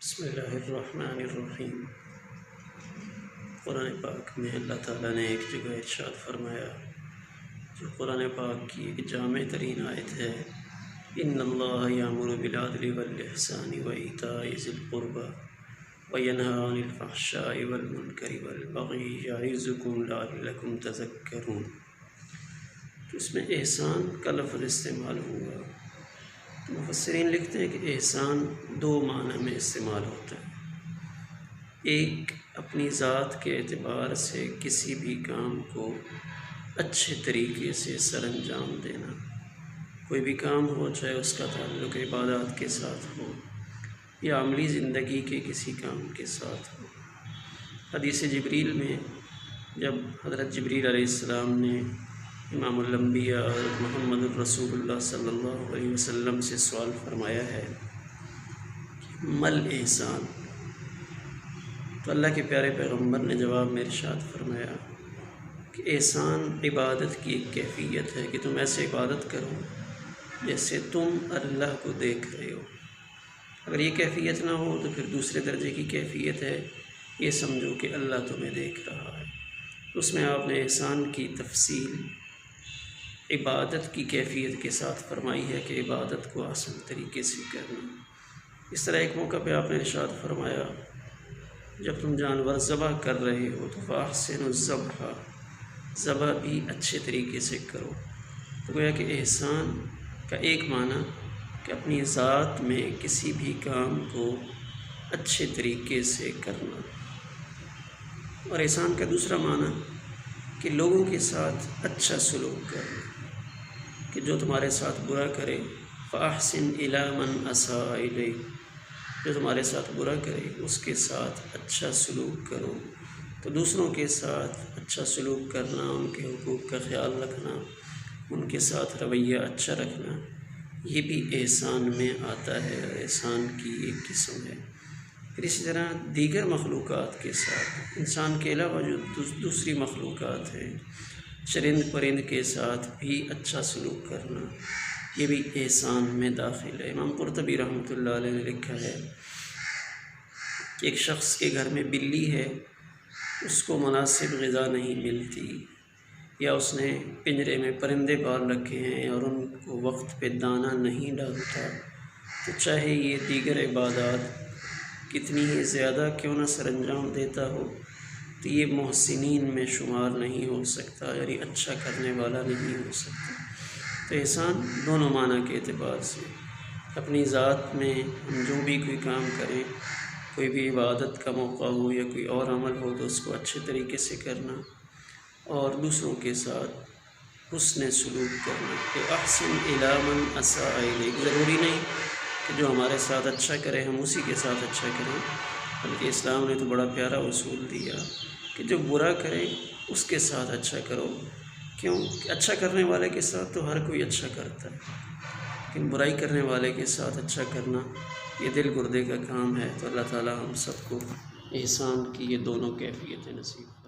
بسم اللہ الرحمن الرحیم۔ قرآن پاک میں اللہ تعالیٰ نے ایک جگہ ارشاد فرمایا جو قرآن پاک کی ایک جامع ترین آیت ہے، ان اللہ یامر بالعدل والاحسان وایتاء ذی القربی وینہی عن الفحشاء والمنکر والبغی یعظکم لعلکم تذکرون۔ تو اس میں احسان کا لفظ استعمال ہوا۔ تو مفسرین لکھتے ہیں کہ احسان دو معنی میں استعمال ہوتا ہے۔ ایک اپنی ذات کے اعتبار سے کسی بھی کام کو اچھے طریقے سے سر انجام دینا، کوئی بھی کام ہو چاہے اس کا تعلق عبادات کے ساتھ ہو یا عملی زندگی کے کسی کام کے ساتھ ہو۔ حدیث جبریل میں جب حضرت جبریل علیہ السلام نے امام الانبیاء اور محمد الرسول اللہ صلی اللہ علیہ وسلم سے سوال فرمایا ہے کہ مل احسان، تو اللہ کے پیارے پیغمبر نے جواب میں ارشاد فرمایا کہ احسان عبادت کی ایک کیفیت ہے کہ تم ایسے عبادت کرو جیسے تم اللہ کو دیکھ رہے ہو۔ اگر یہ کیفیت نہ ہو تو پھر دوسرے درجے کی کیفیت ہے یہ سمجھو کہ اللہ تمہیں دیکھ رہا ہے۔ اس میں آپ نے احسان کی تفصیل عبادت کی کیفیت کے ساتھ فرمائی ہے کہ عبادت کو آسان طریقے سے کرنا۔ اس طرح ایک موقع پہ آپ نے ارشاد فرمایا جب تم جانور ذبح کر رہے ہو تو فاحسنوا الذبح، ذبح بھی اچھے طریقے سے کرو۔ تو گویا کہ احسان کا ایک معنی کہ اپنی ذات میں کسی بھی کام کو اچھے طریقے سے کرنا، اور احسان کا دوسرا معنی کہ لوگوں کے ساتھ اچھا سلوک کرنا، کہ جو تمہارے ساتھ برا کرے فاحسن الی من اساء الیک، جو تمہارے ساتھ برا کرے اس کے ساتھ اچھا سلوک کرو۔ تو دوسروں کے ساتھ اچھا سلوک کرنا، ان کے حقوق کا خیال رکھنا، ان کے ساتھ رویہ اچھا رکھنا، یہ بھی احسان میں آتا ہے، احسان کی ایک قسم ہے۔ پھر اسی طرح دیگر مخلوقات کے ساتھ، انسان کے علاوہ جو دوسری مخلوقات ہیں، چرند پرند کے ساتھ بھی اچھا سلوک کرنا، یہ بھی احسان میں داخل ہے۔ امام قرطبی رحمۃ اللہ علیہ نے لکھا ہے کہ ایک شخص کے گھر میں بلی ہے، اس کو مناسب غذا نہیں ملتی، یا اس نے پنجرے میں پرندے پال رکھے ہیں اور ان کو وقت پہ دانہ نہیں ڈالتا، تو چاہے یہ دیگر عبادات کتنی ہی زیادہ کیوں نہ سر انجام دیتا ہو تو یہ محسنین میں شمار نہیں ہو سکتا، یعنی اچھا کرنے والا نہیں ہو سکتا۔ تو احسان دونوں معنی کے اعتبار سے اپنی ذات میں ہم جو بھی کوئی کام کریں، کوئی بھی عبادت کا موقع ہو یا کوئی اور عمل ہو تو اس کو اچھے طریقے سے کرنا، اور دوسروں کے ساتھ حسن سلوک کرنا کہ احسن الی من اساء الیک۔ ضروری نہیں کہ جو ہمارے ساتھ اچھا کرے ہم اسی کے ساتھ اچھا کریں، بلکہ اسلام نے تو بڑا پیارا اصول دیا کہ جو برا کرے اس کے ساتھ اچھا کرو۔ کیوں کہ اچھا کرنے والے کے ساتھ تو ہر کوئی اچھا کرتا ہے، لیکن برائی کرنے والے کے ساتھ اچھا کرنا یہ دل گردے کا کام ہے۔ تو اللہ تعالیٰ ہم سب کو احسان کی یہ دونوں کیفیتیں نصیب